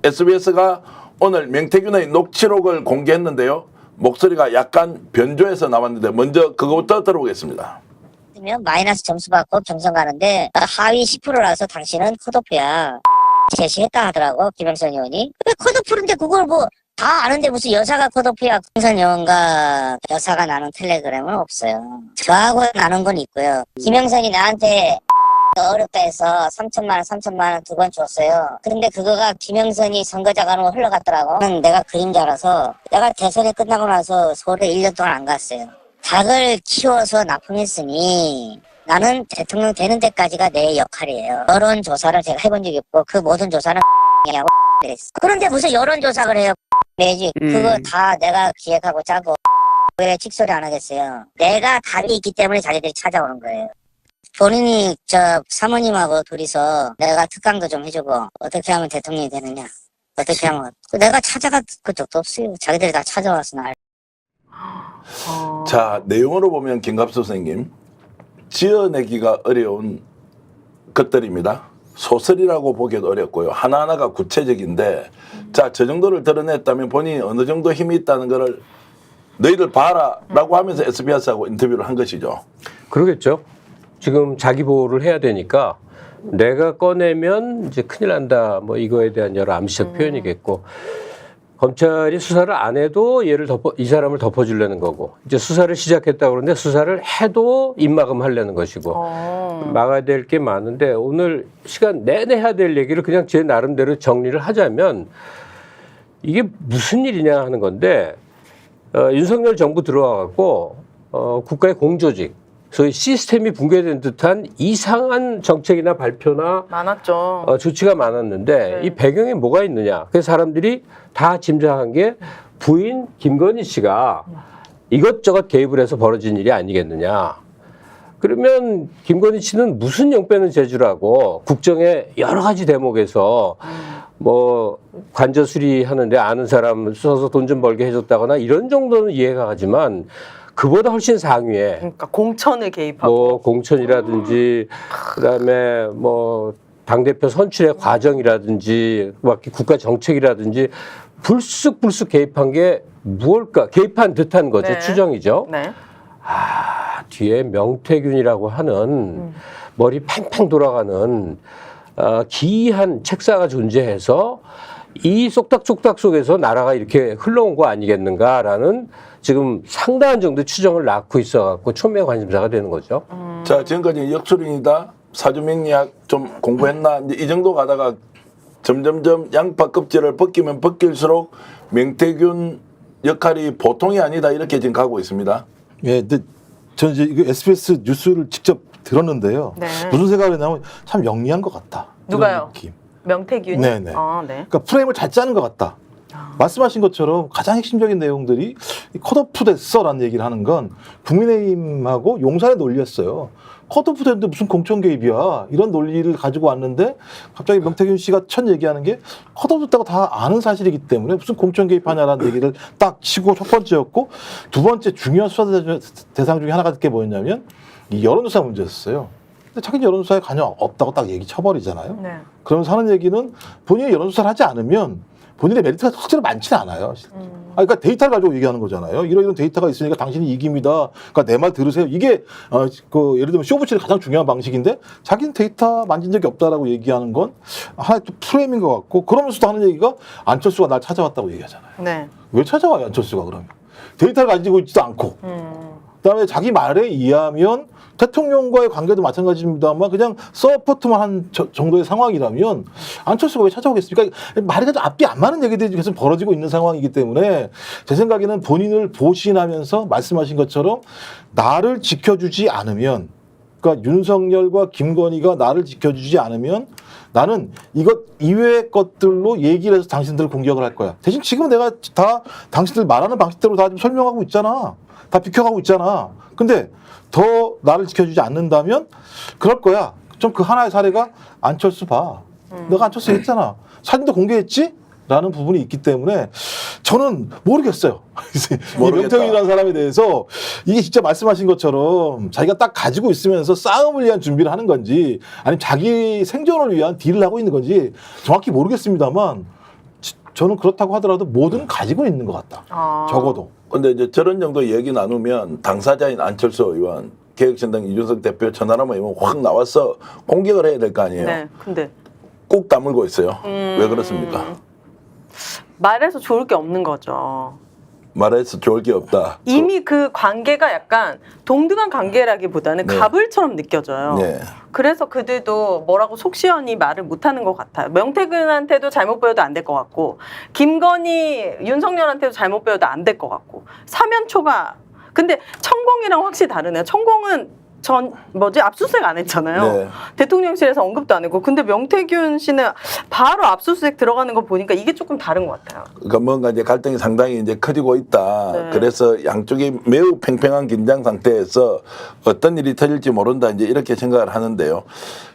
SBS가 오늘 명태균의 녹취록을 공개했는데요. 목소리가 약간 변조해서 나왔는데 먼저 그거부터 들어보겠습니다. 마이너스 점수 받고 경선 가는데 하위 10%라서 당신은 컷오프야 제시했다 하더라고 김영선 의원이. 왜 컷오프인데 그걸 뭐 다 아는데 무슨 여사가 컷오프야. 김영선 의원과 여사가 나눈 텔레그램은 없어요. 저하고 나눈 건 있고요. 김영선이 나한테 어렵다 해서 3천만 원 3천만 원 2번 줬어요. 그런데 그거가 김영선이 선거자금으로 흘러갔더라고. 내가 그림자라서 내가 대선이 끝나고 나서 서울에 1년 동안 안 갔어요. 닭을 키워서 납품했으니 나는 대통령 되는 데까지가 내 역할이에요. 여론조사를 제가 해본 적이 없고 그 모든 조사는 하고 그랬어. 그런데 무슨 여론조사를 해요. 매직 그거 다 내가 기획하고 짜고 왜 직소리 안 하겠어요. 내가 답이 있기 때문에 자기들이 찾아오는 거예요. 본인이 저 사모님하고 둘이서 내가 특강도 좀 해주고 어떻게 하면 대통령이 되느냐 어떻게 하면 내가 찾아간 적도 없어요. 자기들이 다 찾아와서 날. 자, 내용으로 보면 김갑수 선생님 지어내기가 어려운 것들입니다. 소설이라고 보기도 어렵고요. 하나하나가 구체적인데 자, 저 정도를 드러냈다면 본인이 어느 정도 힘이 있다는 거를 너희들 봐라 라고 하면서 SBS하고 인터뷰를 한 것이죠. 그러겠죠. 지금 자기 보호를 해야 되니까 내가 꺼내면 이제 큰일 난다. 뭐 이거에 대한 여러 암시적 표현이겠고 검찰이 수사를 안 해도 얘를 이 사람을 덮어주려는 거고 이제 수사를 시작했다 그러는데 수사를 해도 입막음하려는 것이고 막아야 될 게 많은데 오늘 시간 내내 해야 될 얘기를 그냥 제 나름대로 정리를 하자면 이게 무슨 일이냐 하는 건데 윤석열 정부 들어와갖고 국가의 공조직 소위 시스템이 붕괴된 듯한 이상한 정책이나 발표나 많았죠. 조치가 많았는데 네. 이 배경에 뭐가 있느냐. 그래서 사람들이 다 짐작한 게 부인 김건희 씨가 이것저것 개입을 해서 벌어진 일이 아니겠느냐. 그러면 김건희 씨는 무슨 영 빼는 재주라고 국정의 여러 가지 대목에서 뭐 관저 수리하는데 아는 사람 써서 돈 좀 벌게 해줬다거나 이런 정도는 이해가 가지만 그보다 훨씬 상위에 그러니까 공천을 개입하고 뭐 공천이라든지 그다음에 뭐 당대표 선출의 과정이라든지 막 국가 정책이라든지 불쑥불쑥 개입한 게 무엇일까? 개입한 듯한 거죠. 네. 추정이죠. 네. 뒤에 명태균이라고 하는 머리 팽팽 돌아가는 기이한 책사가 존재해서 이 쏙닥쏙닥 속에서 나라가 이렇게 흘러온 거 아니겠는가라는 지금 상당한 정도의 추정을 낳고 있어갖고 초미의 관심사가 되는 거죠. 자, 지금까지 역술인이다, 사주명리학 좀 공부했나 이제 이 정도 가다가 점점점 양파 껍질을 벗기면 벗길수록 명태균 역할이 보통이 아니다 이렇게 지금 가고 있습니다. 예, 근데 저는 이제 이거 SBS 뉴스를 직접 들었는데요. 네. 무슨 생각을 했냐면 참 영리한 것 같다. 누가요? 느낌. 명태균이. 네네. 네. 그러니까 프레임을 잘 짜는 것 같다. 말씀하신 것처럼 가장 핵심적인 내용들이 컷오프 됐어라는 얘기를 하는 건 국민의힘하고 용산의 논리였어요. 컷오프 됐는데 무슨 공천 개입이야. 이런 논리를 가지고 왔는데 갑자기 명태균 씨가 첫 얘기하는 게 컷오프 됐다고 다 아는 사실이기 때문에 무슨 공천 개입하냐라는 얘기를 딱 치고 첫 번째였고 두 번째 중요한 수사 대상 중에 하나가 게 뭐였냐면 이 여론조사 문제였어요. 근데 자기는 여론조사에 관여 없다고 딱 얘기 쳐버리잖아요. 네. 그러면서 하는 얘기는 본인이 여론조사를 하지 않으면 본인의 메리트가 확실히 많지는 않아요. 그러니까 데이터를 가지고 얘기하는 거잖아요. 이런 데이터가 있으니까 당신이 이깁니다. 그러니까 내 말 들으세요. 이게 예를 들면 쇼부치의 가장 중요한 방식인데 자기는 데이터 만진 적이 없다라고 얘기하는 건 하나의 또 프레임인 것 같고 그러면서도 하는 얘기가 안철수가 날 찾아왔다고 얘기하잖아요. 네. 왜 찾아와요 안철수가 그러면? 데이터를 가지고 있지도 않고 그다음에 자기 말에 의하면 대통령과의 관계도 마찬가지입니다만 그냥 서포트만 한 정도의 상황이라면 안철수가 왜 찾아오겠습니까? 말이 좀 앞뒤 안 맞는 얘기들이 계속 벌어지고 있는 상황이기 때문에 제 생각에는 본인을 보신하면서 말씀하신 것처럼 나를 지켜주지 않으면 그러니까 윤석열과 김건희가 나를 지켜주지 않으면 나는 이것 이외의 것들로 얘기를 해서 당신들을 공격을 할 거야. 대신 지금 내가 다 당신들 말하는 방식대로 다 좀 설명하고 있잖아. 다 비켜가고 있잖아. 근데 더 나를 지켜주지 않는다면 그럴 거야. 좀 그 하나의 사례가 안철수 봐. 너가 안철수 했잖아. 사진도 공개했지? 라는 부분이 있기 때문에 저는 모르겠어요. 이 명태균이라는 사람에 대해서 이게 진짜 말씀하신 것처럼 자기가 딱 가지고 있으면서 싸움을 위한 준비를 하는 건지 아니면 자기 생존을 위한 딜을 하고 있는 건지 정확히 모르겠습니다만 저는 그렇다고 하더라도 뭐든 가지고 있는 것 같다. 아. 적어도. 근데 이제 저런 정도 얘기 나누면 당사자인 안철수 의원, 개혁신당 이준석 대표, 천하람 의원 확 나와서 공격을 해야 될 거 아니에요. 네. 근데 꾹 다물고 있어요. 왜 그렇습니까? 말해서 좋을 게 없는 거죠. 말해서 좋을 게 없다. 이미 그 관계가 약간 동등한 관계라기보다는 네. 갑을처럼 느껴져요. 네. 그래서 그들도 뭐라고 속 시원히 말을 못하는 것 같아요. 명태균한테도 잘못 보여도 안 될 것 같고, 김건희, 윤석열한테도 잘못 보여도 안 될 것 같고, 사면초가 근데 천공이랑 확실히 다르네요. 천공은 압수수색 안 했잖아요. 네. 대통령실에서 언급도 안 했고, 근데 명태균 씨는 바로 압수수색 들어가는 거 보니까 이게 조금 다른 것 같아요. 그러니까 뭔가 이제 갈등이 상당히 이제 커지고 있다. 네. 그래서 양쪽이 매우 팽팽한 긴장 상태에서 어떤 일이 터질지 모른다. 이제 이렇게 생각을 하는데요.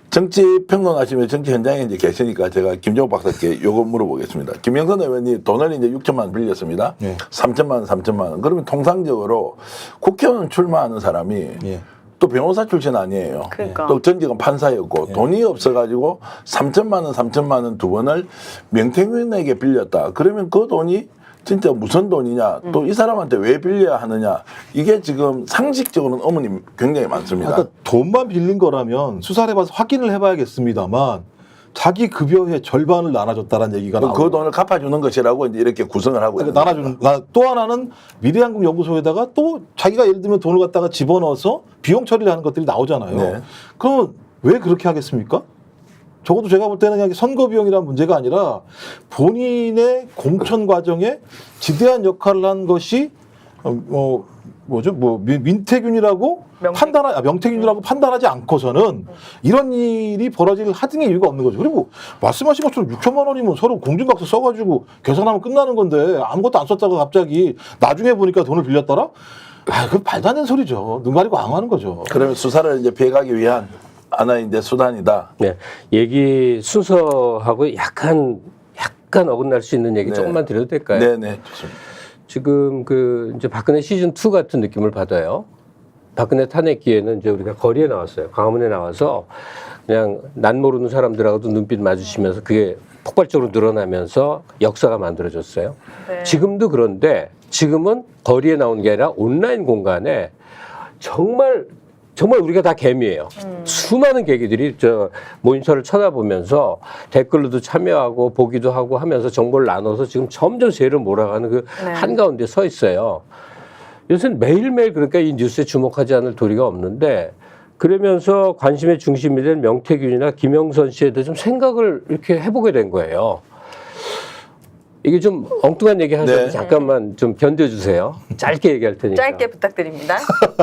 정치 평론하시면 정치 현장에 이제 계시니까 제가 김종욱 박사께 요거 물어보겠습니다. 김영선 의원이 돈을 이제 6천만 원 빌렸습니다. 네. 3천만 원, 3천만 원. 그러면 통상적으로 국회의원 출마하는 사람이 예. 또 변호사 출신 아니에요. 그러니까. 또 전직은 판사였고 돈이 없어가지고 3천만 원, 3천만 원 두 번을 명태균에게 빌렸다. 그러면 그 돈이 진짜 무슨 돈이냐, 또 이 사람한테 왜 빌려야 하느냐, 이게 지금 상식적으로는 의문이 굉장히 많습니다. 그러니까 돈만 빌린 거라면 수사를 해봐서 확인을 해봐야겠습니다만 자기 급여의 절반을 나눠줬다는 얘기가 나오고 그 돈을 갚아주는 것이라고 이제 이렇게 구성을 하고 있는 그러니까 나눠주는 또 하나는 미래한국연구소에다가 또 자기가 예를 들면 돈을 갖다가 집어넣어서 비용 처리를 하는 것들이 나오잖아요. 네. 그러면 왜 그렇게 하겠습니까? 적어도 제가 볼 때는 그냥 선거 비용이라는 문제가 아니라 본인의 공천 과정에 지대한 역할을 한 것이 민태균이라고 명태균이라고 판단하지 않고서는 이런 일이 벌어질 하등의 이유가 없는 거죠. 그리고 말씀하신 것처럼 6천만 원이면 서로 공증각서 써가지고 계산하면 끝나는 건데 아무것도 안 썼다가 갑자기 나중에 보니까 돈을 빌렸더라? 그 말도 안 되는 소리죠. 눈 가리고 앙하는 거죠. 그러면 수사를 이제 피해가기 위한 하나의 이제 수단이다. 네, 얘기 순서하고 약간 어긋날 수 있는 얘기 네. 조금만 드려도 될까요? 네네. 좋습니다. 지금 그 이제 박근혜 시즌 2 같은 느낌을 받아요. 박근혜 탄핵 기회는 이제 우리가 거리에 나왔어요. 광화문에 나와서 그냥 난 모르는 사람들하고도 눈빛 마주치면서 그게 폭발적으로 늘어나면서 역사가 만들어졌어요. 네. 지금도 그런데 지금은 거리에 나오는 게 아니라 온라인 공간에 정말 우리가 다 개미예요. 수많은 계기들이 저 모니터를 쳐다보면서 댓글로도 참여하고 보기도 하고 하면서 정보를 나눠서 지금 점점 세를 몰아가는 그 네. 한가운데 서 있어요. 요새는 매일매일 그러니까 이 뉴스에 주목하지 않을 도리가 없는데 그러면서 관심의 중심이 된 명태균이나 김영선 씨에 대해 좀 생각을 이렇게 해보게 된 거예요. 이게 좀 엉뚱한 얘기 하셔도 네. 잠깐만 좀 견뎌주세요. 짧게 얘기할 테니까. 짧게 부탁드립니다.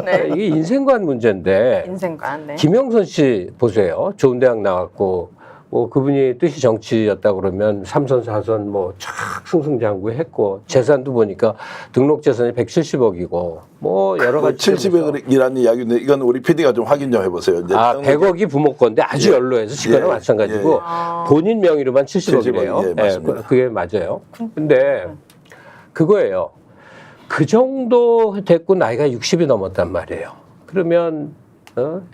네. 이게 인생관 문제인데 인생관. 네. 김영선 씨 보세요. 좋은 대학 나왔고 뭐 그분이 뜻이 정치였다 그러면 3선 4선 뭐 촥 승승장구했고 재산도 보니까 등록 재산이 170억이고 뭐 여러 가지 70억이라는 이야기인데 이건 우리 PD가 좀 확인 좀 해보세요. 이제 100억이 부모 건데 아주 예. 연로해서 지가랑 예. 마찬가지고 예. 본인 명의로만 70억이래요. 예, 맞습니다. 그게 맞아요. 근데 그거예요. 그 정도 됐고 나이가 60이 넘었단 말이에요. 그러면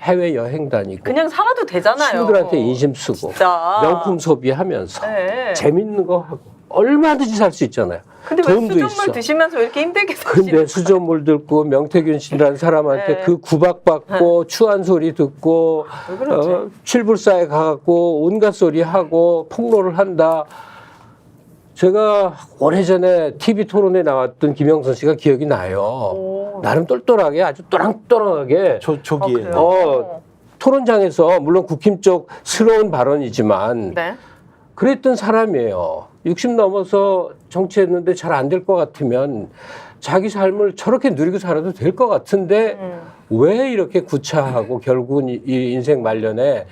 해외 여행 다니고 그냥 살아도 되잖아요. 친구들한테 인심 쓰고 진짜. 명품 소비하면서 네. 재밌는 거 하고 얼마든지 살 수 있잖아요. 근데 왜 돈도 수돗물 있어. 드시면서 왜 이렇게 힘들게 사시는 근데 수돗물 듣고 명태균 씨라는 사람한테 네. 그 구박받고 추한 소리 듣고 왜 그러지? 칠불사에 가갖고 온갖 소리 하고 폭로를 한다. 제가 오래전에 TV 토론에 나왔던 김영선 씨가 기억이 나요. 오. 나름 똘똘하게 아주 또랑또랑하게 초기에. 그래요? 토론장에서 물론 국힘 쪽스러운 발언이지만 네. 그랬던 사람이에요. 60 넘어서 정치했는데 잘 안 될 것 같으면 자기 삶을 저렇게 누리고 살아도 될 것 같은데 왜 이렇게 구차하고 결국은 이 인생 말년에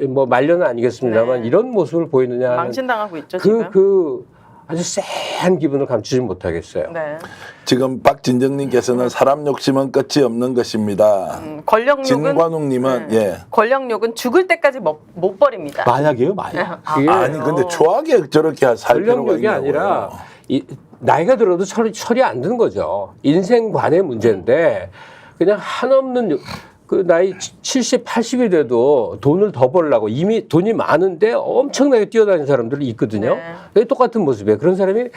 뭐 말년은 아니겠습니다만 네. 이런 모습을 보이느냐 하는 망신당하고 있죠 지금. 그 아주 쎄한 기분을 감추지 못하겠어요. 네. 지금 박진정님께서는 사람 욕심은 끝이 없는 것입니다. 권력욕은 진관웅님은 예. 권력욕은 죽을 때까지 못 버립니다. 마약이에요, 마약. 이게 아니 근데 초하게 저렇게 살 필요가 권력욕이 있냐고요. 아니라 나이가 들어도 철이 안 드는 거죠. 인생관의 문제인데 그냥 한없는 그 나이 70, 80이 돼도 돈을 더 벌려고 이미 돈이 많은데 엄청나게 뛰어다니는 사람들이 있거든요. 네. 그게 똑같은 모습이에요. 그런 사람이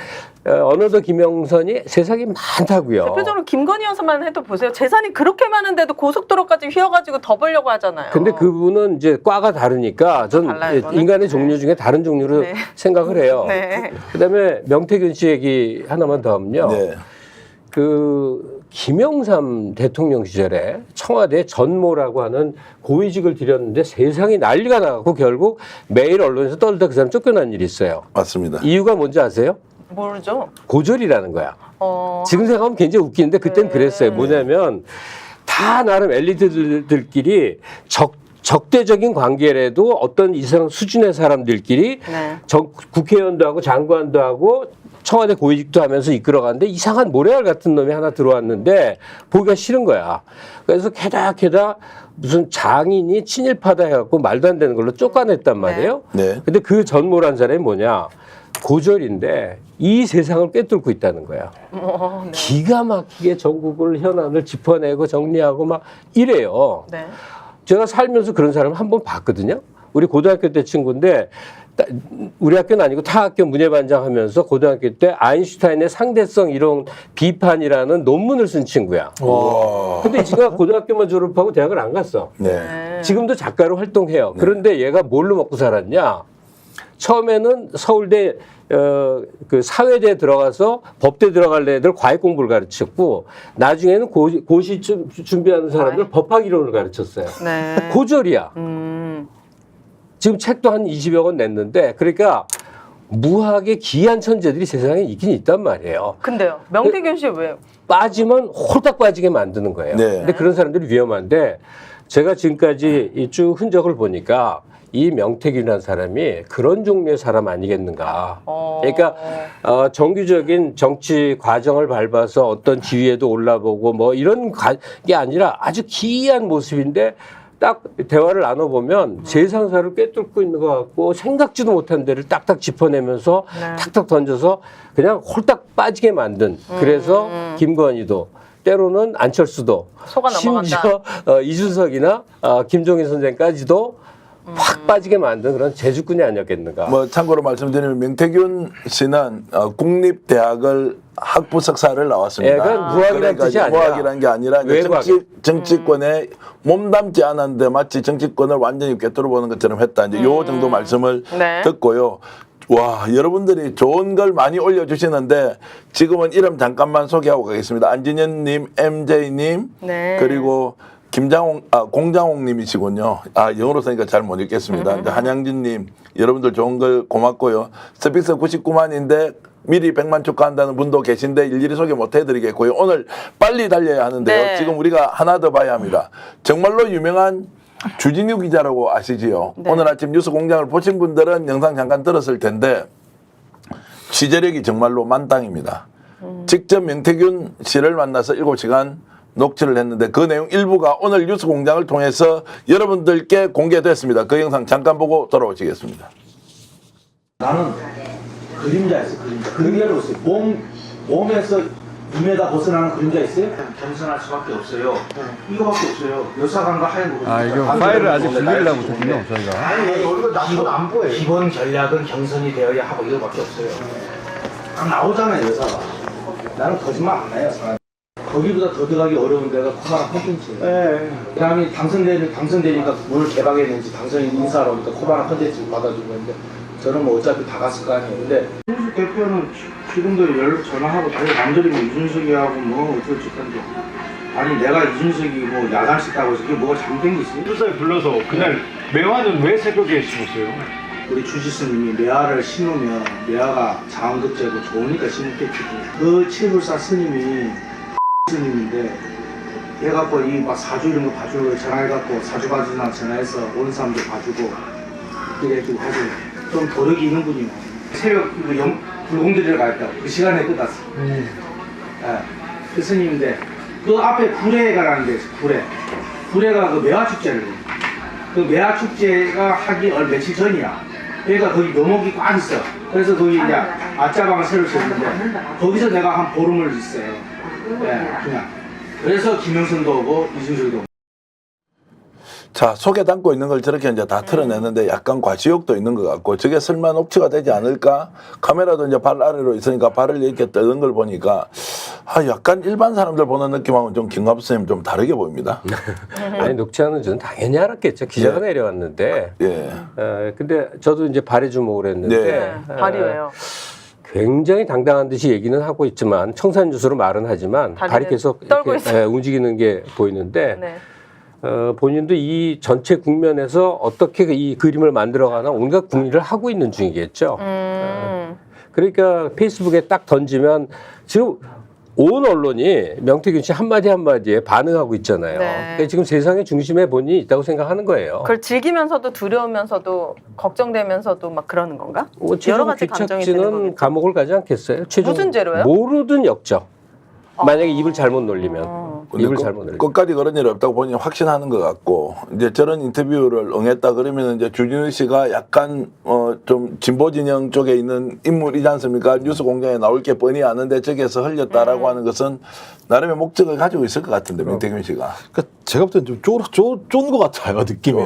어느덧 김영선이 세상에 많다고요. 대표적으로 김건희 여사만 해도 보세요. 재산이 그렇게 많은데도 고속도로까지 휘어가지고 더 벌려고 하잖아요. 근데 그분은 이제 과가 다르니까 전 달라요, 이거는? 인간의 종류 중에 다른 종류로 네. 생각을 해요. 네. 그다음에 명태균 씨 얘기 하나만 더 하면요. 네. 그 김영삼 대통령 시절에 청와대 전모라고 하는 고위직을 들였는데 세상이 난리가 나고 결국 매일 언론에서 떨다 그 사람 쫓겨난 일이 있어요. 맞습니다. 이유가 뭔지 아세요? 모르죠. 고졸이라는 거야. 지금 생각하면 굉장히 웃기는데 그땐 네. 그랬어요. 뭐냐면 다 나름 엘리트들끼리 적대적인 관계라도 어떤 이상 수준의 사람들끼리 네. 국회의원도 하고 장관도 하고 청와대 고위직도 하면서 이끌어가는데 이상한 모래알 같은 놈이 하나 들어왔는데 보기가 싫은 거야. 그래서 게다 무슨 장인이 친일파다 해갖고 말도 안 되는 걸로 쫓아냈단 말이에요. 네. 근데 그 전모란 사람이 뭐냐. 고졸인데 이 세상을 꿰뚫고 있다는 거야. 네. 기가 막히게 전국을 현안을 짚어내고 정리하고 막 이래요. 네. 제가 살면서 그런 사람을 한 번 봤거든요. 우리 고등학교 때 친구인데 우리 학교는 아니고 타 학교 문예반장 하면서 고등학교 때 아인슈타인의 상대성 이론 비판이라는 논문을 쓴 친구야. 와. 근데 지가 고등학교만 졸업하고 대학을 안 갔어. 네. 지금도 작가로 활동해요. 그런데 얘가 뭘로 먹고 살았냐? 처음에는 서울대 그 사회대에 들어가서 법대 들어갈 애들 과학 공부를 가르쳤고 나중에는 고시 준비하는 사람들 법학 이론을 가르쳤어요. 네. 고졸이야. 지금 책도 한 20여 권 냈는데 그러니까 무학의 기이한 천재들이 세상에 있긴 있단 말이에요. 근데요. 명태균 씨 왜? 빠지면 홀딱 빠지게 만드는 거예요. 네. 근데 그런 사람들이 위험한데 제가 지금까지 이 쭉 흔적을 보니까 이 명태균이라는 사람이 그런 종류의 사람 아니겠는가. 그러니까 정규적인 정치 과정을 밟아서 어떤 지위에도 올라보고 뭐 이런 게 아니라 아주 기이한 모습인데 딱 대화를 나눠보면 세상사를 꿰뚫고 있는 것 같고 생각지도 못한 데를 딱딱 짚어내면서 네. 탁탁 던져서 그냥 홀딱 빠지게 만든 그래서 김건희도 때로는 안철수도 속아 넘어간다. 심지어 이준석이나 김종인 선생까지도 확 빠지게 만든 그런 재주꾼이 아니었겠는가. 뭐 참고로 말씀드리면 명태균 씨는 국립대학을 학부 석사를 나왔습니다. 예, 그건 무학이라는 뜻이 아니라 무학이라는 게 아니라 이제 외곽에. 정치권에 몸담지 않았는데 마치 정치권을 완전히 꿰뚫어 보는 것처럼 했다. 이제 요 정도 말씀을 네. 듣고요. 와, 여러분들이 좋은 걸 많이 올려주시는데 지금은 이름 잠깐만 소개하고 가겠습니다. 안진현님, MJ님, 네. 그리고 공장홍님이시군요. 영어로 쓰니까 잘 못 읽겠습니다. 근데 한양진님, 여러분들 좋은 걸 고맙고요. 스픽스 99만인데 미리 100만 축하한다는 분도 계신데 일일이 소개 못 해드리겠고요. 오늘 빨리 달려야 하는데요. 네. 지금 우리가 하나 더 봐야 합니다. 정말로 유명한 주진우 기자라고 아시지요? 네. 오늘 아침 뉴스 공장을 보신 분들은 영상 잠깐 들었을 텐데 취재력이 정말로 만땅입니다. 직접 명태균 씨를 만나서 7시간 녹취를 했는데 그 내용 일부가 오늘 뉴스 공장을 통해서 여러분들께 공개됐습니다. 그 영상 잠깐 보고 돌아오시겠습니다. 나는 그림자였어, 그림자. 그림자로 있어요. 몸에서 2m 벗어나는 그림자 있어요? 겸손할 수밖에 없어요. 이거밖에 없어요. 여사관과 하얀 거. 이거 파일을 아직 분리를 못했군요, 저희가. 아니, 이거 나도 안 보여요. 기본 전략은 경선이 되어야 하고 이거밖에 없어요. 나오잖아요, 여사가. 나는 거짓말 안 해요, 사람. 거기보다 더 들어가기 어려운 데가 코바나 콘텐츠예요. 네. 그다음에 당선되니까 뭘 개방했는지 당선인 인사로 오니까 코바나 콘텐츠 받아주고 있는데 저는 뭐 어차피 다 갔을 거 아니에요. 근데 이준석 대표는 지금도 전화하고 자기 남들이 뭐 이준석이하고 뭐 어쩌고저쩌고 아니 내가 이준석이 뭐 야단을 했다고 해서 그게 뭐가 잘못된 게 있어요? 수사에 불러서 그날 매화는 왜 새벽에 심었어요? 우리 주지스님이 매화를 심으면 매화가 자원급제고 좋으니까 심었겠지. 그 칠불사 스님이 스님인데 얘갖고 이 막 사주 이런 거 봐주고 전화해갖고 사주 봐주나 전화해서 오는 사람들 봐주고 이렇게 해주고 하고 좀 도력이 있는 분이요. 새벽 불공들이를 갔다고 그 시간에 끝났어. 예. 그 스님인데 그 앞에 구례가라는 데 있어. 구례가 그 매화축제를 해. 그 매화축제가 하기 며칠 전이야. 그러니까 거기 묘목이 꽉 있어. 그래서 거기 이제 아짜방을 새로 지었는데 거기서 내가 한 보름을 있어요. 예, 그냥. 그래서 김영선도 오고 이준석도 오고. 자, 속에 담고 있는 걸 저렇게 이제 다 털어내는데 약간 과시욕도 있는 것 같고 저게 설마 녹취가 되지 않을까? 카메라도 이제 발 아래로 있으니까 발을 이렇게 떠는 걸 보니까 약간 일반 사람들 보는 느낌하고는 좀 김갑수 선생님 좀 다르게 보입니다. 아니 녹취하는 저는 당연히 알았겠죠. 기자가 예. 내려왔는데. 예. 근데 저도 이제 발에 주목을 했는데 네. 발이 왜요? 굉장히 당당한 듯이 얘기는 하고 있지만 청산유수로 말은 하지만 발이 다리는 계속 떨고 이렇게, 있어요. 움직이는 게 보이는데 네. 본인도 이 전체 국면에서 어떻게 이 그림을 만들어가나 온갖 궁리를 하고 있는 중이겠죠. 그러니까 페이스북에 딱 던지면 지금 온 언론이 명태균 씨 한마디 한마디에 반응하고 있잖아요. 네. 그러니까 지금 세상의 중심에 본인이 있다고 생각하는 거예요. 그걸 즐기면서도 두려우면서도 걱정되면서도 막 그러는 건가? 여러 가지 감정이 드는 귀착지는 거겠죠. 감옥을 가지 않겠어요? 최종 무슨 죄로요? 모르든 역적. 만약에 입을 잘못 놀리면 근데 입을 잘못 놀리면. 끝까지 그런 일이 없다고 본인이 확신하는 것 같고 이제 저런 인터뷰를 응했다 그러면 이제 주진우 씨가 약간 좀 진보 진영 쪽에 있는 인물이지 않습니까? 뉴스 공장에 나올 게 뻔히 아는데 저기에서 흘렸다라고 하는 것은 나름의 목적을 가지고 있을 것 같은데 명태균 씨가. 그러니까 제가 볼 때는 좀 쫀 것 같아요 느낌이.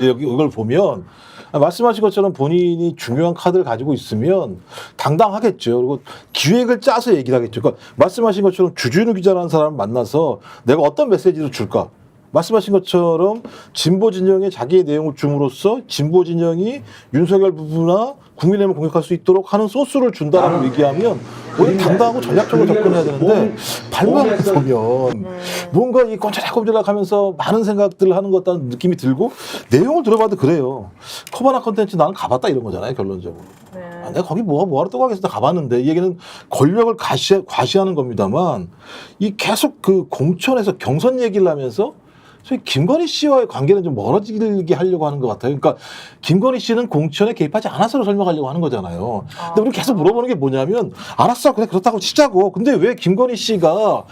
여기 이걸 보면 말씀하신 것처럼 본인이 중요한 카드를 가지고 있으면 당당하겠죠. 그리고 기획을 짜서 얘기를 하겠죠. 그러니까 말씀하신 것처럼 주진우 기자라는 사람을 만나서 내가 어떤 메시지를 줄까? 말씀하신 것처럼 진보 진영에 자기의 내용을 줌으로써 진보 진영이 윤석열 부부나 국민의힘을 공격할 수 있도록 하는 소스를 준다라고 얘기하면 우리 당당하고 전략적으로 접근해야 되는데 발만 보면 뭔가 이 꼰질락꼰질락하면서 많은 생각들을 하는 것 같다는 느낌이 들고 내용을 들어봐도 그래요. 커바나 컨텐츠 나는 가봤다 이런 거잖아요 결론적으로. 내가 거기 뭐하러 또 가겠어? 가봤는데 이 얘기는 권력을 과시하는 겁니다만 이 계속 그 공천에서 경선 얘기를 하면서 소위 김건희 씨와의 관계는 좀 멀어지게 하려고 하는 것 같아요. 그러니까 김건희 씨는 공천에 개입하지 않아서로 설명하려고 하는 거잖아요. 근데 우리 계속 물어보는 게 뭐냐면 알았어 그래 그렇다고 치자고. 근데 왜 김건희 씨가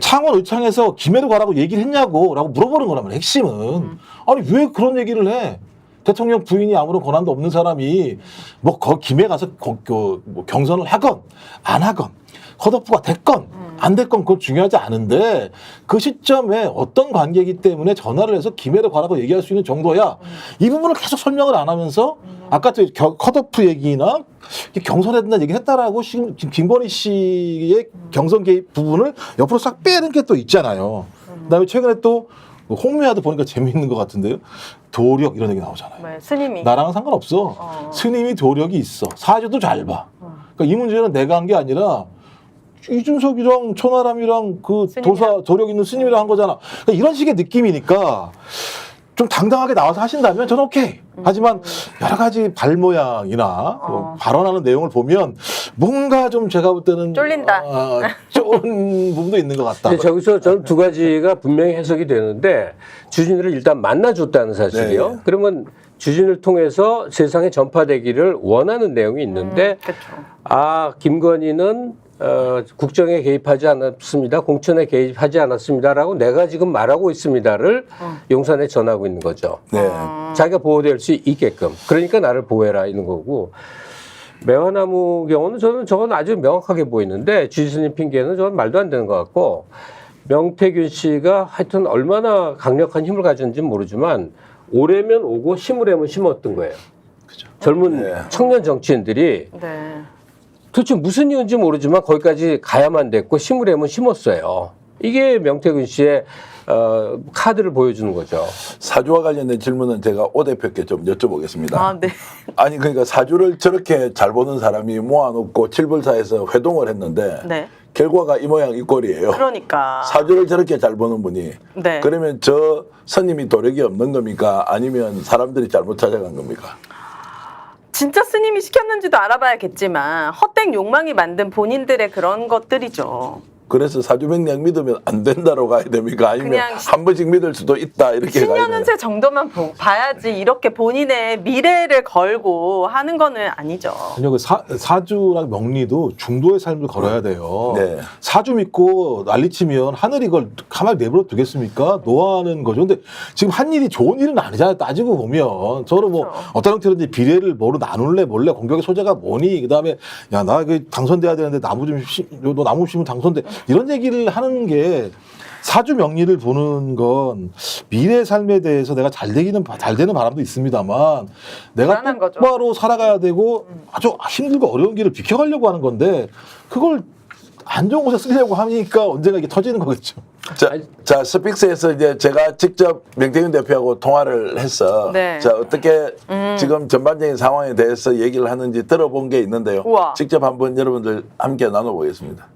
창원 의창에서 김해로 가라고 얘기를 했냐고 라고 물어보는 거라면 핵심은. 아니 왜 그런 얘기를 해. 대통령 부인이 아무런 권한도 없는 사람이 뭐 김해 가서 경선을 하건 안 하건 컷오프가 됐건 안 됐건 그건 중요하지 않은데 그 시점에 어떤 관계이기 때문에 전화를 해서 김해로 가라고 얘기할 수 있는 정도야. 이 부분을 계속 설명을 안 하면서 아까 저 컷오프 얘기나 경선에 된다는 얘기를 했다라고 지금 김건희 씨의 경선 개입 부분을 옆으로 싹 빼는 게 또 있잖아요. 그다음에 최근에 또 홍미아도 보니까 재미있는 것 같은데요. 도력 이런 얘기 나오잖아요. 네, 스님이. 나랑은 상관없어. 스님이 도력이 있어. 사주도 잘 봐. 그러니까 이 문제는 내가 한 게 아니라 이준석이랑 천하람이랑 그 스님이랑. 도력 있는 스님이랑 한 거잖아. 그러니까 이런 식의 느낌이니까 좀 당당하게 나와서 하신다면 저는 오케이. 하지만 여러 가지 발 모양이나 뭐 발언하는 내용을 보면 뭔가 좀 제가 볼 때는 쫄린다. 쫄은 부분도 있는 것 같다. 근데 저기서 저는 두 가지가 분명히 해석이 되는데 주진우를 일단 만나줬다는 사실이요. 네. 그러면 주진우를 통해서 세상에 전파되기를 원하는 내용이 있는데 그렇죠. 김건희는 국정에 개입하지 않았습니다. 공천에 개입하지 않았습니다라고 내가 지금 말하고 있습니다를 용산에 전하고 있는 거죠. 네. 자기가 보호될 수 있게끔. 그러니까 나를 보호해라 이런 거고. 매화나무 경우는 저건 아주 명확하게 보이는데 주지스님 핑계는 저건 말도 안 되는 것 같고 명태균 씨가 하여튼 얼마나 강력한 힘을 가졌는지는 모르지만 오래면 오고 심으려면 심었던 거예요. 그죠. 젊은 네. 청년 정치인들이 네. 도대체 무슨 이유인지 모르지만 거기까지 가야만 됐고 심으려면 심었어요. 이게 명태균 씨의 카드를 보여주는 거죠. 사주와 관련된 질문은 제가 오 대표께 좀 여쭤보겠습니다. 아, 네. 아니 그러니까 사주를 저렇게 잘 보는 사람이 모아놓고 칠불사에서 회동을 했는데 네. 결과가 이 모양 이 꼴이에요. 그러니까. 사주를 저렇게 잘 보는 분이 네. 그러면 저 스님이 도력이 없는 겁니까? 아니면 사람들이 잘못 찾아간 겁니까? 진짜 스님이 시켰는지도 알아봐야겠지만 헛된 욕망이 만든 본인들의 그런 것들이죠. 그래서 사주명량 믿으면 안 된다로 가야 됩니까? 아니면 그냥 한 번씩 믿을 수도 있다 이렇게 가야 되나? 신년운세 정도만 봐야지 이렇게 본인의 미래를 걸고 하는 거는 아니죠. 아니요, 그 사주랑 명리도 중도의 삶을 걸어야 돼요. 네. 사주 믿고 난리치면 하늘이 그걸 가만히 내버려 두겠습니까? 노하는 거죠. 근데 지금 한 일이 좋은 일은 아니잖아요. 따지고 보면. 저는 뭐 그렇죠. 어떤 형태로든지 비례를 뭐로 나눌래 몰래 공격의 소재가 뭐니? 그 다음에 야, 나 그 당선돼야 되는데 너 나무 심으면 당선돼. 이런 얘기를 하는 게 사주 명리를 보는 건 미래 삶에 대해서 내가 잘 되는 바람도 있습니다만 내가 불안한 거죠. 똑바로 살아가야 되고 아주 힘들고 어려운 길을 비켜가려고 하는 건데 그걸 안 좋은 곳에 쓰려고 하니까 언젠가 이게 터지는 거겠죠. 자, 스픽스에서 이제 제가 직접 명태균 대표하고 통화를 해서 네. 자, 어떻게 지금 전반적인 상황에 대해서 얘기를 하는지 들어본 게 있는데요. 우와. 직접 한번 여러분들 함께 나눠보겠습니다.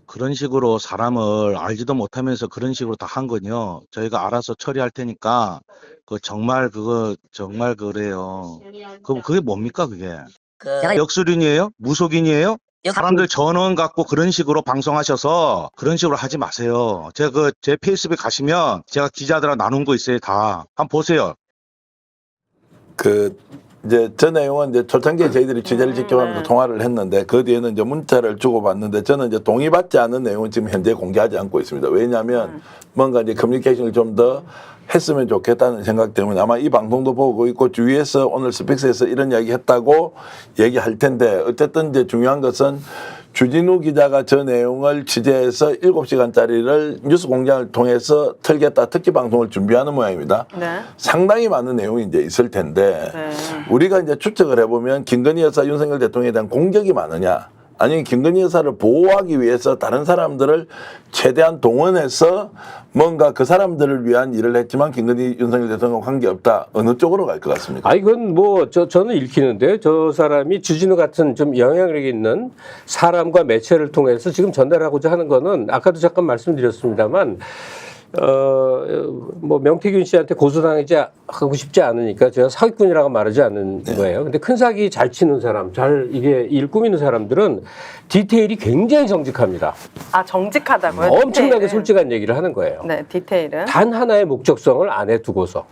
그런 식으로 사람을 알지도 못하면서 그런 식으로 다 한 건요. 저희가 알아서 처리할 테니까 정말 그래요. 그게 뭡니까 그게? 제가 역술인이에요? 무속인이에요? 사람들 전원 갖고 그런 식으로 방송하셔서 그런 식으로 하지 마세요. 제가 제 페이스북에 가시면 제가 기자들하고 나눈 거 있어요 다. 한번 보세요. 이제 저 내용은 이제 초창기에 저희들이 취재를 직접 하면서 통화를 했는데 그 뒤에는 이제 문자를 주고받는데 저는 이제 동의받지 않는 내용은 지금 현재 공개하지 않고 있습니다. 왜냐하면 뭔가 이제 커뮤니케이션을 좀 더 했으면 좋겠다는 생각 때문에 아마 이 방송도 보고 있고 주위에서 오늘 스픽스에서 이런 이야기 했다고 얘기할 텐데 어쨌든 이제 중요한 것은 주진우 기자가 저 내용을 취재해서 7시간짜리를 뉴스 공장을 통해서 틀겠다 특집 방송을 준비하는 모양입니다. 네. 상당히 많은 내용이 이제 있을 텐데 네. 우리가 이제 추측을 해보면 김건희 여사 윤석열 대통령에 대한 공격이 많으냐 아니면 김건희 여사를 보호하기 위해서 다른 사람들을 최대한 동원해서 뭔가 그 사람들을 위한 일을 했지만 김건희 윤석열 대통령과 관계없다. 어느 쪽으로 갈 것 같습니까? 아, 이건 뭐, 저는 읽히는데요. 저 사람이 주진우 같은 좀 영향력 있는 사람과 매체를 통해서 지금 전달하고자 하는 거는 아까도 잠깐 말씀드렸습니다만, 뭐 명태균 씨한테 고소당하지 하고 싶지 않으니까 제가 사기꾼이라고 말하지 않는 거예요. 근데 큰 사기 잘 치는 사람, 이게 일 꾸미는 사람들은 디테일이 굉장히 정직합니다. 아, 정직하다고요? 엄청나게 디테일은? 솔직한 얘기를 하는 거예요. 네, 디테일은. 단 하나의 목적성을 안에 두고서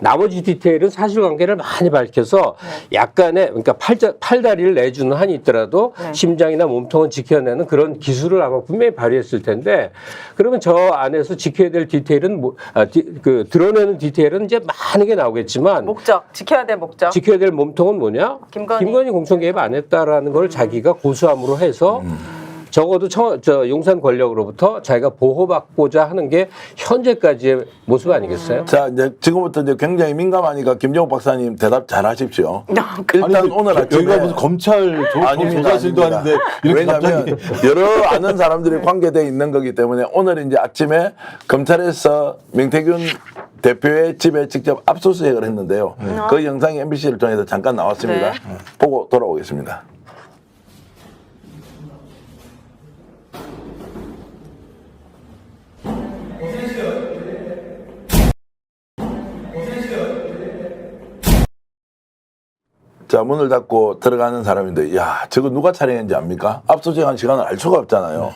나머지 디테일은 사실관계를 많이 밝혀서 약간의 그러니까 팔다리를 내주는 한이 있더라도 네. 심장이나 몸통은 지켜내는 그런 기술을 아마 분명히 발휘했을 텐데 그러면 저 안에서 지켜야 될 디테일은 드러내는 디테일은 이제 많은 게 나오겠지만 목적, 지켜야 될 목적. 지켜야 될 몸통은 뭐냐? 김건희 공천 개입 안 했다라는 걸 자기가 고수함으로 해서 적어도 용산 권력으로부터 자기가 보호받고자 하는 게 현재까지의 모습 아니겠어요? 자, 이제 지금부터 이제 굉장히 민감하니까 김정욱 박사님 대답 잘 하십시오. 아니, 일단 오늘 아침에 여기가 무슨 검찰 조사실도 아닌데 이렇게 왜냐하면 갑자기 여러 아는 사람들이 관계되어 있는 거기 때문에 오늘 이제 아침에 검찰에서 명태균 대표의 집에 직접 압수수색을 했는데요. 그 영상이 MBC를 통해서 잠깐 나왔습니다. 네. 보고 돌아오겠습니다. 자, 문을 닫고 들어가는 사람인데, 야, 저거 누가 촬영했는지 압니까? 압수수색한 시간을 알 수가 없잖아요.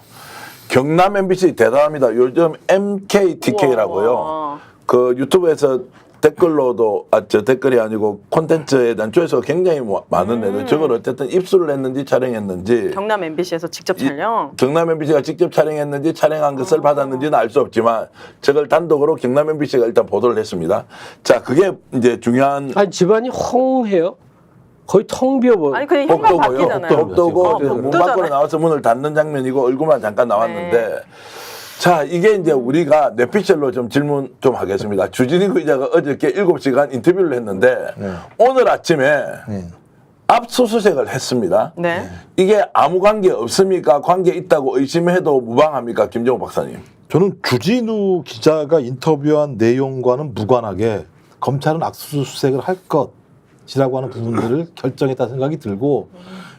경남 MBC 대단합니다. 요즘 MKTK라고요. 우와. 그 유튜브에서 댓글로도, 저 댓글이 아니고 콘텐츠에 대한 조회수가 굉장히 많은데도 저걸 어쨌든 입수를 했는지 촬영했는지. 경남 MBC에서 직접 촬영. 경남 MBC가 직접 촬영했는지 촬영한 것을 받았는지는 알 수 없지만 저걸 단독으로 경남 MBC가 일단 보도를 했습니다. 자, 그게 이제 중요한. 아니 집안이 허해요. 거의 텅 비어버려. 아니, 그냥 현관 바뀌잖아요. 복도고 문 복도잖아요. 밖으로 나와서 문을 닫는 장면이고 얼굴만 잠깐 나왔는데 네. 자, 이게 이제 우리가 뇌피셜로 좀 질문 좀 하겠습니다. 주진희 기자가 어저께 7시간 인터뷰를 했는데 오늘 아침에 압수수색을 했습니다. 네. 이게 아무 관계 없습니까? 관계 있다고 의심해도 무방합니까? 김정욱 박사님. 저는 주진우 기자가 인터뷰한 내용과는 무관하게 검찰은 압수수색을 할 것이라고 하는 부분들을 결정했다는 생각이 들고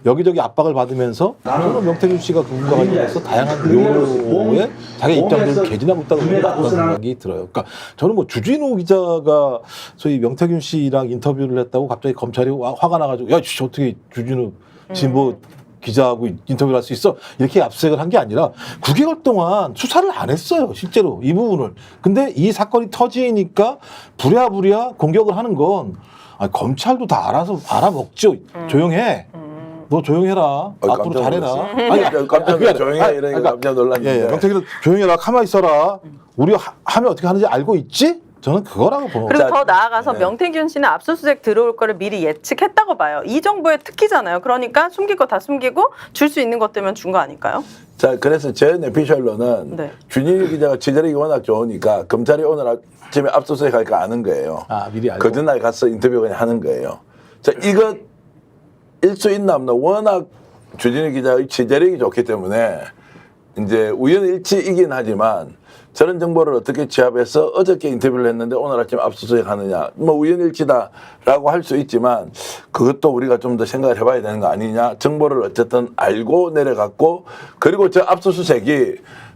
여기저기 압박을 받으면서 저는 명태균 씨가 그분과 관련해서 다양한 요에 자기 입장들을 개진하고 있다고 생각이 들어요. 그러니까 저는 뭐 주진우 기자가 소위 명태균 씨랑 인터뷰를 했다고 갑자기 검찰이 화가 나가지고 야, 어떻게 주진우 진보 기자하고 인터뷰를 할 수 있어? 이렇게 압수수색을 한 게 아니라 9개월 동안 수사를 안 했어요. 실제로 이 부분을. 근데 이 사건이 터지니까 부랴부랴 공격을 하는 건 아니, 검찰도 다 알아서 알아먹죠. 조용해. 너 조용해라. 앞으로 잘해라. 아니, 깜짝 조용해 이러니까 깜짝 놀랐는데. 명태균은 조용해라. 가만히 있어라. 우리가 하면 어떻게 하는지 알고 있지? 저는 그거라고 보는 그리고 거예요. 더 나아가서 네. 명태균 씨는 압수수색 들어올 거를 미리 예측했다고 봐요. 이 정부의 특기잖아요. 그러니까 숨길 거 다 숨기고 줄 수 있는 것들만 준 거 아닐까요? 자, 그래서 제 내피셜로는 네. 준일 기자가 취재력이 워낙 좋으니까 검찰이 오늘 아침에 압수수색 할 거 아는 거예요. 아, 미리 알고. 그 전날 가서 인터뷰 그냥 하는 거예요. 자, 이거 일 수 있나 없나 워낙 주진우 기자의 취재력이 좋기 때문에 이제 우연일치이긴 하지만 저런 정보를 어떻게 취합해서 어저께 인터뷰를 했는데 오늘 아침 압수수색 하느냐 뭐 우연일치다라고 할 수 있지만 그것도 우리가 좀 더 생각을 해봐야 되는 거 아니냐. 정보를 어쨌든 알고 내려갔고 그리고 저 압수수색이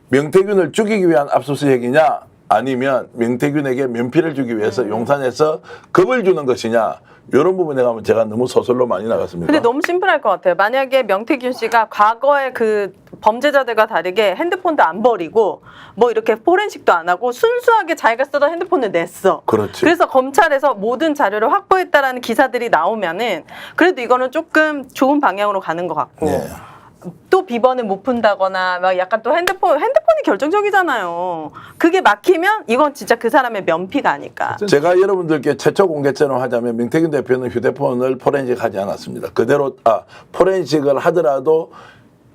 명태균을 죽이기 위한 압수수색이냐 아니면 명태균에게 면피를 주기 위해서 용산에서 겁을 주는 것이냐 이런 부분에 가면 제가 너무 소설로 많이 나갔습니다. 근데 너무 심플할 것 같아요. 만약에 명태균 씨가 과거의 그 범죄자들과 다르게 핸드폰도 안 버리고 뭐 이렇게 포렌식도 안 하고 순수하게 자기가 쓰던 핸드폰을 냈어. 그렇지. 그래서 검찰에서 모든 자료를 확보했다라는 기사들이 나오면은 그래도 이거는 조금 좋은 방향으로 가는 것 같고. 네. 또 비번을 못 푼다거나 막 약간 또 핸드폰이 결정적이잖아요. 그게 막히면 이건 진짜 그 사람의 면피가 아닐까. 제가 여러분들께 최초 공개처럼 하자면 명태균 대표는 휴대폰을 포렌식 하지 않았습니다. 그대로 포렌식을 하더라도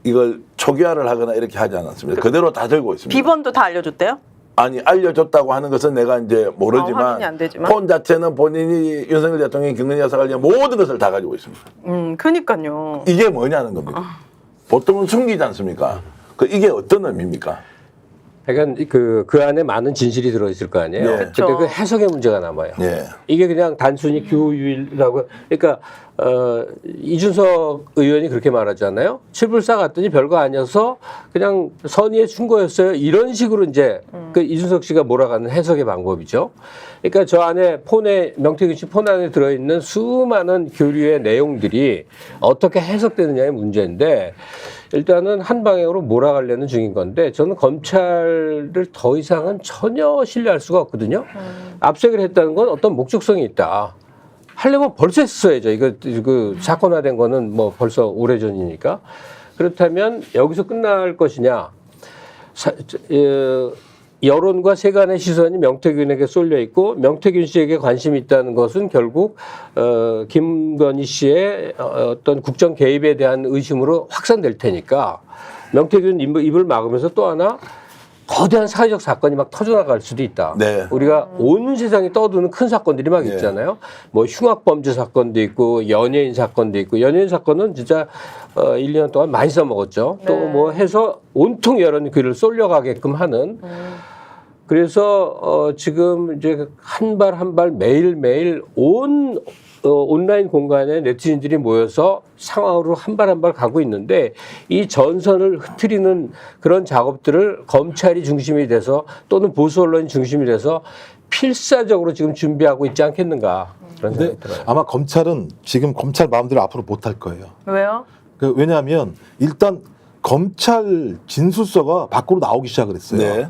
이걸 초기화를 하거나 이렇게 하지 않았습니다. 그대로 다 들고 있습니다. 비번도 다 알려줬대요? 아니 알려줬다고 하는 것은 내가 이제 모르지만 확인이 안 되지만. 폰 자체는 본인이 윤석열 대통령이 김건희 여사 관련 모든 것을 다 가지고 있습니다. 그니까요. 이게 뭐냐는 겁니다. 보통은 숨기지 않습니까? 이게 어떤 의미입니까? 그러니까 그 안에 많은 진실이 들어있을 거 아니에요. 네. 근데 그쵸. 그 해석의 문제가 남아요. 예. 이게 그냥 단순히 교육이라고 그러니까 이준석 의원이 그렇게 말하잖아요. 칠불사 갔더니 별거 아니어서 그냥 선의의 충고였어요. 이런 식으로 이제 그 이준석 씨가 몰아가는 해석의 방법이죠. 그러니까 저 안에 폰에 명태균 씨 폰 안에 들어있는 수많은 교류의 내용들이 어떻게 해석되느냐의 문제인데 일단은 한 방향으로 몰아가려는 중인 건데 저는 검찰을 더 이상은 전혀 신뢰할 수가 없거든요. 압수수색을 했다는 건 어떤 목적성이 있다. 하려면 벌써 했어야죠. 이거 그 사건화된 거는 뭐 벌써 오래전이니까. 그렇다면 여기서 끝날 것이냐. 여론과 세간의 시선이 명태균에게 쏠려 있고 명태균 씨에게 관심이 있다는 것은 결국 김건희 씨의 어떤 국정 개입에 대한 의심으로 확산될 테니까 명태균 입을 막으면서 또 하나 거대한 사회적 사건이 막 터져나갈 수도 있다. 네. 우리가 온 세상이 떠드는 큰 사건들이 막 네. 있잖아요. 뭐 흉악범죄 사건도 있고 연예인 사건도 있고 연예인 사건은 진짜 1, 2년 동안 많이 써먹었죠. 네. 또 뭐 해서 온통 여론 귀를 쏠려가게끔 하는 그래서 지금 이제 한 발 한 발 매일매일 온 온라인 공간에 네티즌들이 모여서 상황으로 한 발 한 발 가고 있는데 이 전선을 흐트리는 그런 작업들을 검찰이 중심이 돼서 또는 보수 언론이 중심이 돼서 필사적으로 지금 준비하고 있지 않겠는가 그런 근데 생각이 들어요. 아마 검찰은 지금 검찰 마음대로 앞으로 못 할 거예요. 왜요? 왜냐하면 일단 검찰 진술서가 밖으로 나오기 시작을 했어요. 네.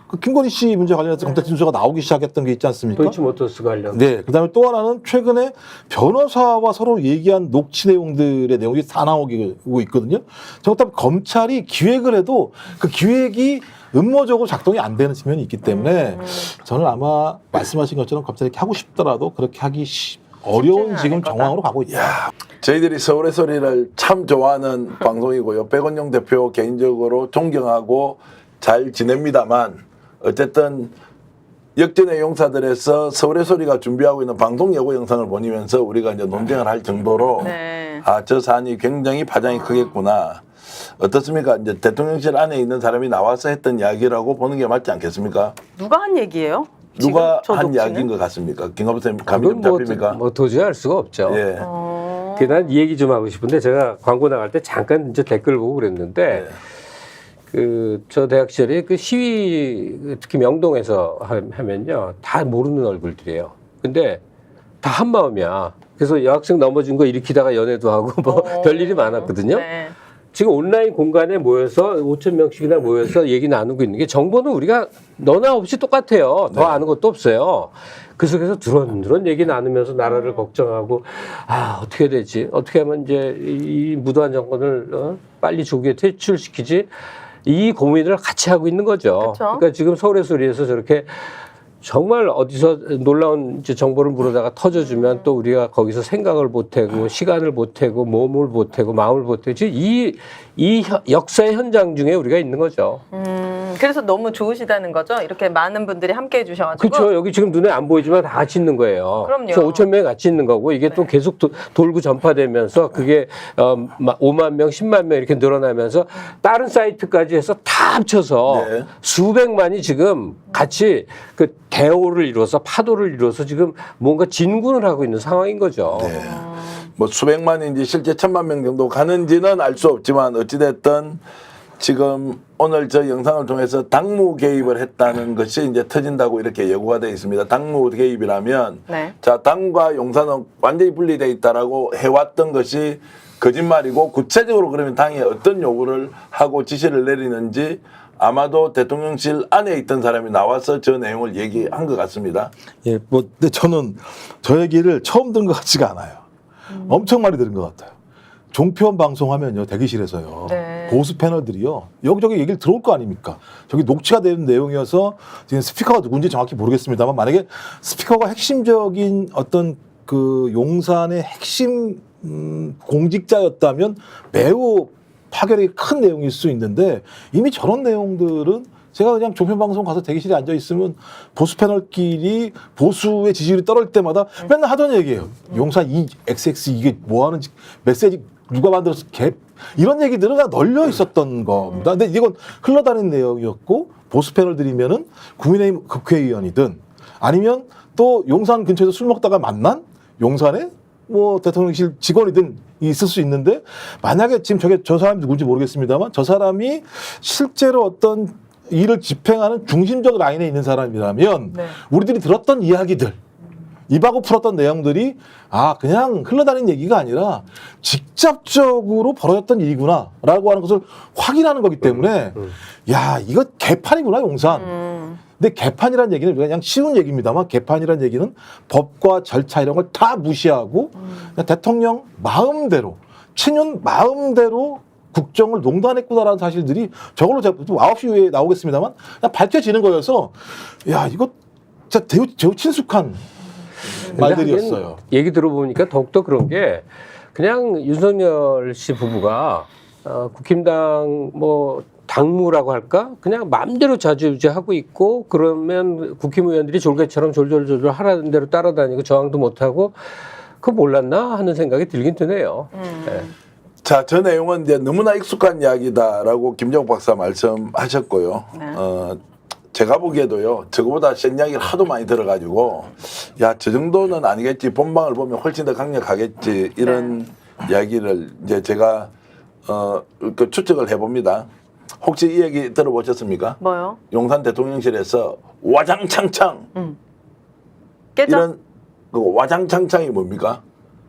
그 김건희 씨 문제 관련해서 검찰 진술서가 나오기 시작했던 게 있지 않습니까? 도이치모터스 관련. 네. 그다음에 또 하나는 최근에 변호사와 서로 얘기한 녹취 내용들의 내용이 다 나오고 있거든요. 정답 검찰이 기획을 해도 그 기획이 음모적으로 작동이 안 되는 측면이 있기 때문에 저는 아마 말씀하신 것처럼 검찰이 이렇게 하고 싶더라도 그렇게 하기 어려운 지금 않을 거다. 정황으로 가고 있다. 저희들이 서울의 소리를 참 좋아하는 방송이고요. 백원영 대표 개인적으로 존경하고 잘 지냅니다만 어쨌든 역전의 용사들에서 서울의 소리가 준비하고 있는 방송 예고 영상을 보면서 우리가 이제 논쟁을 할 정도로 네. 저 사안이 굉장히 파장이 크겠구나. 어떻습니까? 이제 대통령실 안에 있는 사람이 나와서 했던 이야기라고 보는 게 맞지 않겠습니까? 누가 한 얘기예요? 누가 지금 저 한 녹취는? 이야기인 것 같습니까? 김갑수 선생님 감이 좀 그건 잡힙니까? 뭐 도저히 알 수가 없죠. 예. 난 이 얘기 좀 하고 싶은데 제가 광고 나갈 때 잠깐 이제 댓글 보고 그랬는데 저 대학 시절에 그 시위 특히 명동에서 하면요 다 모르는 얼굴들이에요. 근데 다 한 마음이야. 그래서 여학생 넘어진 거 일으키다가 연애도 하고 뭐 별일이 많았거든요. 네. 지금 온라인 공간에 모여서 5,000명씩이나 모여서 얘기 나누고 있는 게 정보는 우리가 너나 없이 똑같아요. 더 아는 것도 없어요. 그 속에서 드런드런 얘기 나누면서 나라를 걱정하고 어떻게 되지? 어떻게 하면 이제 이 무도한 정권을 빨리 조기에 퇴출시키지? 이 고민을 같이 하고 있는 거죠. 그쵸? 그러니까 지금 서울의 소리에서 저렇게 정말 어디서 놀라운 이제 정보를 물어다가 터져주면 또 우리가 거기서 생각을 보태고 시간을 보태고 몸을 보태고 마음을 보태고 지금 이 역사의 현장 중에 우리가 있는 거죠. 그래서 너무 좋으시다는 거죠. 이렇게 많은 분들이 함께 해주셔가지고. 그렇죠. 여기 지금 눈에 안 보이지만 다 같이 있는 거예요. 그럼요. 5천 명이 같이 있는 거고 이게 또 계속 돌고 전파되면서 그게 5만 명, 10만 명 이렇게 늘어나면서 다른 사이트까지 해서 다 합쳐서 네. 수백만이 지금 같이 그 대오를 이루어서 파도를 이루어서 지금 뭔가 진군을 하고 있는 상황인 거죠. 네. 뭐 수백만인지 실제 1,000만 명 정도 가는지는 알 수 없지만 어찌됐든 지금 오늘 저 영상을 통해서 당무 개입을 했다는 것이 이제 터진다고 이렇게 예고가 되어 있습니다. 당무 개입이라면 네. 자, 당과 용산은 완전히 분리되어 있다라고 해왔던 것이 거짓말이고 구체적으로 그러면 당이 어떤 요구를 하고 지시를 내리는지 아마도 대통령실 안에 있던 사람이 나와서 저 내용을 얘기한 것 같습니다. 예, 뭐 근데 저는 저 얘기를 처음 들은 것 같지가 않아요. 엄청 많이 들은 것 같아요. 종편 방송하면요, 대기실에서요. 네. 보수 패널들이요, 여기저기 얘기를 들어올 거 아닙니까? 저기 녹취가 되는 내용이어서 지금 스피커가 누군지 정확히 모르겠습니다만 만약에 스피커가 핵심적인 어떤 그 용산의 핵심 공직자였다면 매우 파괴력이 큰 내용일 수 있는데 이미 저런 내용들은 제가 그냥 종편방송 가서 대기실에 앉아 있으면 보수 패널끼리 보수의 지지율이 떨어질 때마다 맨날 하던 얘기예요. 용산 이 XX 이게 뭐 하는 메시지 누가 만들어서 이런 얘기들은 다 널려 있었던 겁니다. 근데 이건 흘러다니는 내용이었고 보수 패널들이면은 국민의힘 국회의원이든 아니면 또 용산 근처에서 술 먹다가 만난 용산에 뭐 대통령실 직원이든 있을 수 있는데 만약에 지금 저 사람이 누군지 모르겠습니다만 저 사람이 실제로 어떤 일을 집행하는 중심적 라인에 있는 사람이라면 네. 우리들이 들었던 이야기들 입하고 풀었던 내용들이 그냥 흘러다니는 얘기가 아니라 직접적으로 벌어졌던 일이구나라고 하는 것을 확인하는 거기 때문에 야 이거 개판이구나 용산. 근데 개판이라는 얘기는 그냥 쉬운 얘기입니다만 개판이라는 얘기는 법과 절차 이런 걸 다 무시하고 그냥 대통령 마음대로 친윤 마음대로 국정을 농단했구나라는 사실들이 저걸로 제가 9시 후에 나오겠습니다만 그냥 밝혀지는 거여서 야 이거 진짜 매우 친숙한 말들이었어요. 얘기 들어보니까 더욱더 그런 게 그냥 윤석열 씨 부부가 국힘당 뭐 당무라고 할까? 그냥 마음대로 좌지우지하고 있고 그러면 국힘의원들이 졸개처럼 졸졸졸 하라는 대로 따라다니고 저항도 못하고 그거 몰랐나 하는 생각이 들긴 드네요. 네. 자, 저 내용은 이제 너무나 익숙한 이야기다라고 김정욱 박사 말씀하셨고요. 네. 제가 보기에도요, 저거보다 센 이야기를 하도 많이 들어가지고, 야, 저 정도는 아니겠지. 본방을 보면 훨씬 더 강력하겠지. 이런 이야기를 이제 제가, 그 추측을 해봅니다. 혹시 이 얘기 들어보셨습니까? 뭐요? 용산 대통령실에서 와장창창. 깨져? 이런, 그 와장창창이 뭡니까?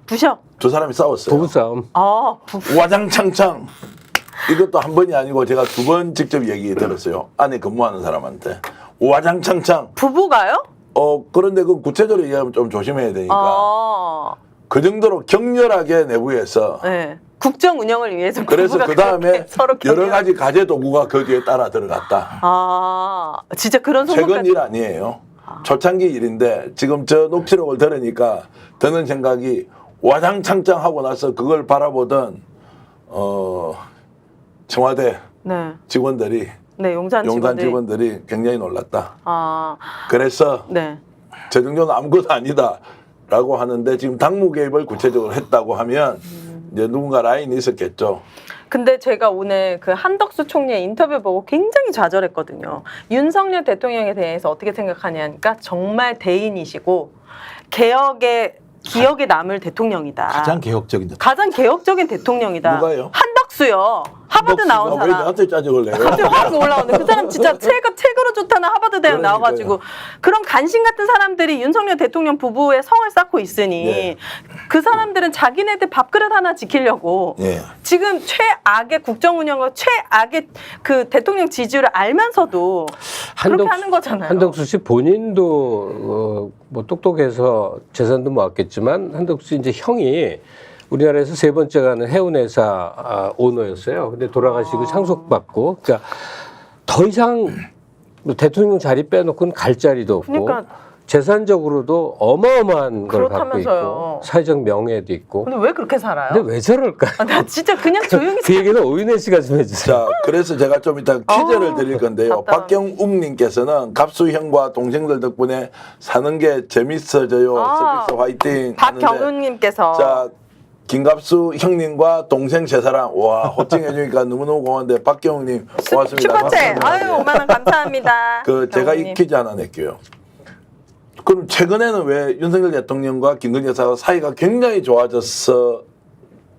부셔. 두 사람이 싸웠어요. 부부싸움. 와장창창. 이것도 한 번이 아니고 제가 2번 직접 얘기 들었어요. 안에 근무하는 사람한테. 와장창창. 부부가요? 그런데 그 구체적으로 얘기하면 좀 조심해야 되니까. 그 정도로 격렬하게 내부에서. 네. 국정 운영을 위해서 그래서 부부가 그 다음에 서로 여러 가지 가재 도구가 거기에 따라 들어갔다. 진짜 그런 소문까지. 최근 일 아니에요. 초창기 일인데 지금 저 녹취록을 들으니까 드는 생각이 와장창창 하고 나서 그걸 바라보던 청와대 네. 직원들이 네, 용산 직원들이 굉장히 놀랐다. 아, 그래서 네. 저 정도는 아무것도 아니다라고 하는데 지금 당무 개입을 구체적으로 했다고 하면 이제 누군가 라인이 있었겠죠. 근데 제가 오늘 그 한덕수 총리의 인터뷰 보고 굉장히 좌절했거든요. 윤석열 대통령에 대해서 어떻게 생각하냐니까 정말 대인이시고 기억에 남을 대통령이다. 가장 개혁적인 가장 개혁적인 대통령이다. 누가요? 한덕수요. 하버드 나온 왜 사람. 나한테 짜증을 내요? 갑자기 확 올라오는데 그 사람 진짜 책으로 좋다는 하버드 대학 그러니까요. 나와가지고 그런 간신 같은 사람들이 윤석열 대통령 부부의 성을 쌓고 있으니 네. 그 사람들은 자기네들 밥그릇 하나 지키려고 예. 지금 최악의 국정 운영과 최악의 그 대통령 지지율을 알면서도 그렇게 하는 거잖아요. 한덕수 씨 본인도 뭐 똑똑해서 재산도 모았겠지만 한덕수 씨 이제 형이 우리나라에서 3번째 가는 해운회사 오너였어요. 근데 돌아가시고 상속받고, 그러니까 더 이상 대통령 자리 빼놓고는 갈 자리도 없고 그러니까 재산적으로도 어마어마한 걸 갖고 그렇다면서요. 있고 사회적 명예도 있고. 근데 왜 그렇게 살아요? 근데 왜 저럴까? 아, 나 진짜 그냥 조용히 그 얘기는 오윤혜 씨가 좀 해주세요. 자, 그래서 제가 좀 이따 퀴즈를 드릴 건데요. 답답하네. 박경욱님께서는 갑수 형과 동생들 덕분에 사는 게 재밌어져요. 스픽스 화이팅. 하는데 박경훈님께서 자, 김갑수 형님과 동생 세 사람. 와, 호칭해주니까 너무너무 고마운데 박경욱님 고맙습니다. 슈퍼챗. 박수 한번 아유, 해주세요. 5만 원 감사합니다. 그 제가 이 경훈님. 퀴즈 하나 낼게요. 그럼 최근에는 왜 윤석열 대통령과 김건희 여사가 사이가 굉장히 좋아져서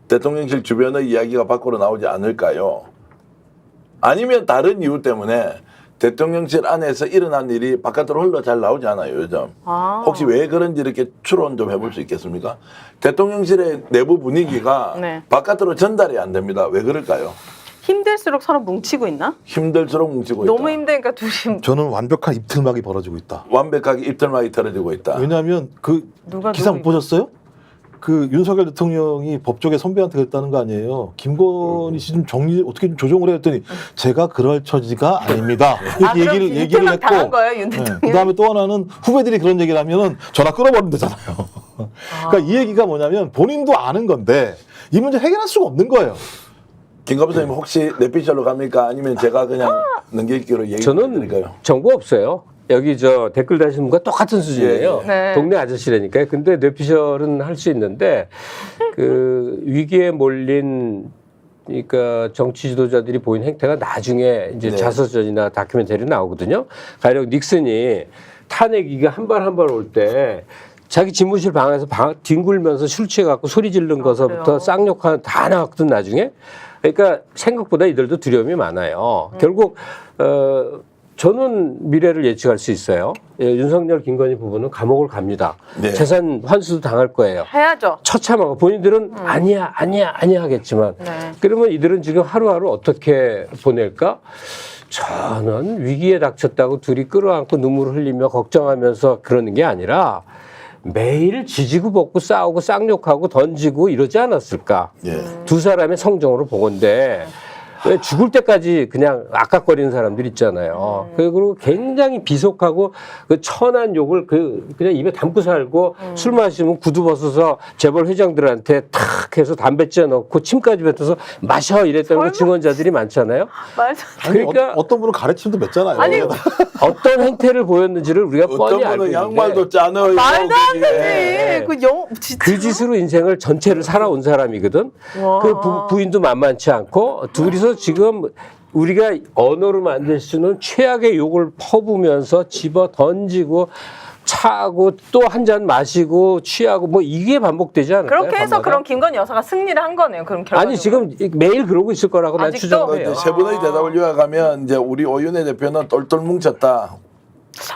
대통령실 주변의 이야기가 밖으로 나오지 않을까요? 아니면 다른 이유 때문에 대통령실 안에서 일어난 일이 바깥으로 흘러 잘 나오지 않아요, 요즘. 아. 혹시 왜 그런지 이렇게 추론 좀 해볼 수 있겠습니까? 대통령실의 내부 분위기가 네. 바깥으로 전달이 안 됩니다. 왜 그럴까요? 힘들수록 서로 뭉치고 있나? 힘들수록 뭉치고 있다. 너무 힘드니까 둘이 저는 완벽한 입틀막이 벌어지고 있다. 완벽하게 입틀막이 틀어지고 있다. 왜냐하면 그 누가 기사 누구 못 보셨어요? 그 윤석열 대통령이 법조계 선배한테 그랬다는 거 아니에요. 김건희 씨 좀 정리 어떻게 좀 조정을 해 했더니 제가 그럴 처지가 아닙니다. 아, 이렇게 그럼 얘기를 이틀만 당한 했고 거예요, 윤 대통령? 그다음에 또 하나는 후배들이 그런 얘기를 하면은 전화 끊어버리면 되잖아요. 그러니까 이 얘기가 뭐냐면 본인도 아는 건데 이 문제 해결할 수가 없는 거예요. 김갑수 선생님 혹시 내피셜로 갑니까? 아니면 제가 그냥 넘길기로 얘기 저는 드릴까요? 정보 없어요. 여기 저 댓글 다시는 분과 똑같은 수준이에요. 예, 네. 동네 아저씨라니까요. 근데 뇌피셜은 할 수 있는데 그 위기에 몰린 그러니까 정치 지도자들이 보인 행태가 나중에 이제 네. 자서전이나 다큐멘터리 나오거든요. 가령 닉슨이 탄핵 위기가 한 발 한 발 올 때 자기 집무실 방에서 뒹굴면서 술 취해갖고 소리 지른 거서부터 그래요? 쌍욕하는 다 나왔거든 나중에. 그러니까 생각보다 이들도 두려움이 많아요. 결국 저는 미래를 예측할 수 있어요. 예, 윤석열, 김건희 부부는 감옥을 갑니다. 네. 재산 환수도 당할 거예요. 해야죠. 처참하고 본인들은 아니야 하겠지만 네. 그러면 이들은 지금 하루하루 어떻게 보낼까? 저는 위기에 닥쳤다고 둘이 끌어안고 눈물을 흘리며 걱정하면서 그러는 게 아니라 매일 지지고 볶고 싸우고 쌍욕하고 던지고 이러지 않았을까? 예. 두 사람의 성정으로 보건데 왜 죽을 때까지 그냥 악각거리는 사람들 있잖아요. 그리고 굉장히 비속하고 그 천한 욕을 그냥 입에 담고 살고 술 마시면 구두 벗어서 재벌 회장들한테 탁 해서 담배 찌어 넣고 침까지 뱉어서 마셔 이랬다는 거 증언자들이 많잖아요. 말도 아니, 그러니까 어떤 분은 가르침도 맺잖아요. 아니, 어떤 행태를 보였는지를 우리가 어떤 뻔히 알고 분은 있는데 양말도 짜넣어요. 말도 안 거기에. 되지. 그 진짜. 그 짓으로 인생을 전체를 살아온 사람이거든. 와. 그 부인도 만만치 않고 둘이서 지금 우리가 언어로 만들 수는 최악의 욕을 퍼부면서 집어 던지고 차고 또 한 잔 마시고 취하고 뭐 이게 반복되지 않을까요? 그렇게 해서 밤마다? 그럼 김건희 여사가 승리를 한 거네요. 그럼 결과적으로. 아니 지금 매일 그러고 있을 거라고 난 아직도? 추정해요. 이제 세 분의 대답을 요약하면 이제 우리 오윤혜 대표는 똘똘 뭉쳤다.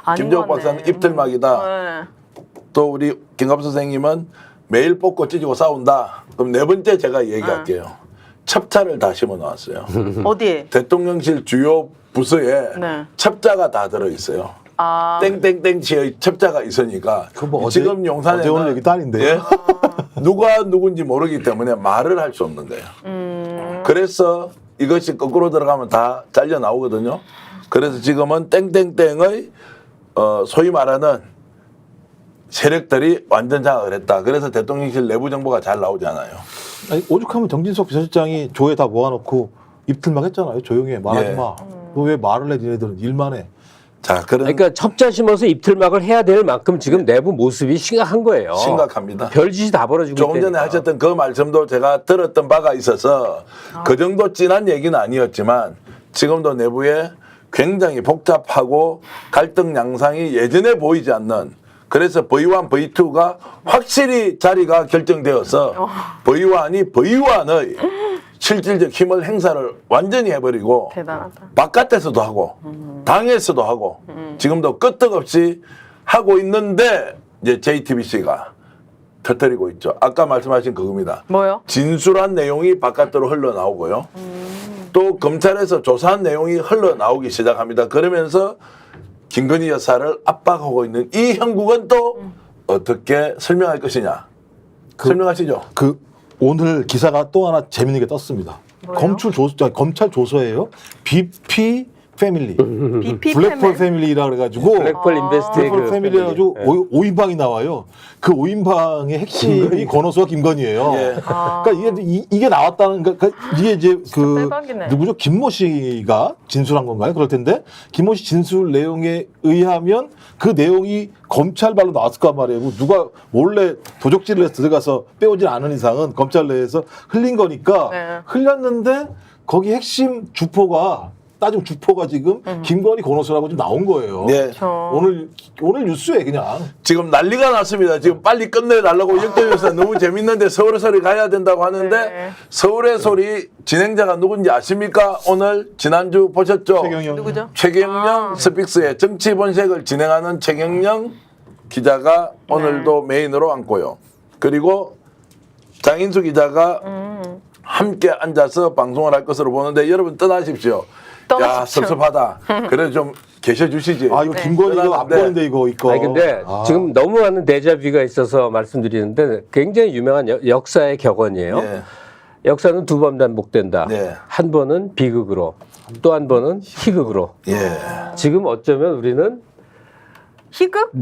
아닌 김정욱 것 같네. 박사는 입틀막이다. 네. 또 우리 김갑수 선생님은 매일 뽑고 찢고 싸운다. 그럼 네 번째 제가 얘기할게요. 첩자를 다 심어 놓았어요. 어디에? 대통령실 주요 부서에 네. 첩자가 다 들어 있어요. 아. 땡땡땡치의 첩자가 있으니까 그뭐 어제 지금 용산에 어제 오늘 얘기도 아닌데요. 누가 누군지 모르기 때문에 말을 할 수 없는 거예요. 그래서 이것이 거꾸로 들어가면 다 잘려 나오거든요. 그래서 지금은 땡땡땡의 소위 말하는 세력들이 완전 장악을 했다. 그래서 대통령실 내부 정보가 잘 나오잖아요. 아니, 오죽하면 정진석 비서실장이 조에 다 모아놓고 입틀막 했잖아요. 조용히 해. 말하지 예. 마. 너 왜 말을 해? 니네들은 일만 해. 자, 그런 그러니까 첩자 심어서 입틀막을 해야 될 만큼 지금 내부 모습이 심각한 거예요. 심각합니다. 별짓이 다 벌어지고 조금 전에 있다니까. 하셨던 그 말씀도 제가 들었던 바가 있어서 그 정도 진한 얘기는 아니었지만 지금도 내부에 굉장히 복잡하고 갈등 양상이 예전에 보이지 않는 그래서 V1, V2가 확실히 자리가 결정되어서 V1이 V1의 실질적 힘을 행사를 완전히 해버리고 대단하다. 바깥에서도 하고 당에서도 하고 지금도 끄떡없이 하고 있는데 이제 JTBC가 터뜨리고 있죠. 아까 말씀하신 그겁니다. 뭐요? 진술한 내용이 바깥으로 흘러나오고요. 또 검찰에서 조사한 내용이 흘러나오기 시작합니다. 그러면서 김건희 여사를 압박하고 있는 이 형국은 또 어떻게 설명할 것이냐. 설명하시죠. 그 오늘 기사가 또 하나 재밌는 게 떴습니다. 뭐예요? 검찰 조서예요. BP 패밀리, BP 블랙펄 패밀리라 그래가지고 블랙펄 인베스트의 블랙펄 그 패밀리라 가지고 예. 5인방이 나와요. 그 5인방의 핵심이 권호수와 김건희예요. 예. 그러니까 이게 나왔다는 그러니까 이게 이제 그 대박이네. 누구죠? 김모 씨가 진술한 건가요? 그럴 텐데 김모 씨 진술 내용에 의하면 그 내용이 검찰발로 나왔을 거란 말이에요. 뭐 누가 몰래 도적질을 해서 들어가서 빼오지 않은 이상은 검찰 내에서 흘린 거니까 네. 흘렸는데 거기 핵심 주포가 따지면 주포가 지금 김건희 권호수라고 좀 나온 거예요. 네. 오늘 뉴스에 그냥 지금 난리가 났습니다. 지금 빨리 끝내달라고 역도에서 너무 재밌는데 서울의 소리 가야 된다고 하는데 네. 서울의 소리 진행자가 누군지 아십니까? 오늘 지난주 보셨죠? 최경영 누구죠? 최경영 스픽스의 정치 본색을 진행하는 최경영 기자가 오늘도 메인으로 앉고요. 그리고 장인수 기자가 함께 앉아서 방송을 할 것으로 보는데 여러분 떠나십시오. 야 떠나십시오. 섭섭하다. 그래 좀 계셔주시지. 아 이거 김건희가 안 보는데 이거. 아니 근데 지금 너무 많은 데자뷰가 있어서 말씀드리는데 굉장히 유명한 역사의 격언이에요. 예. 역사는 두 번 반복된다. 네. 한 번은 비극으로, 또 한 번은 희극으로. 예. 지금 어쩌면 우리는 희극?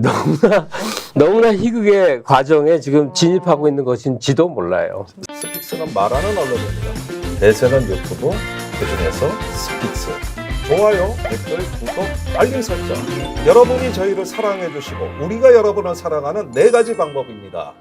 너무나 희극의 과정에 지금 진입하고 있는 것인지도 몰라요. 스픽스는 말하는 언론입니다. 대세는 유튜브, 그중에서 스픽스. 좋아요, 댓글, 구독, 알림 설정. 여러분이 저희를 사랑해 주시고 우리가 여러분을 사랑하는 4가지 방법입니다.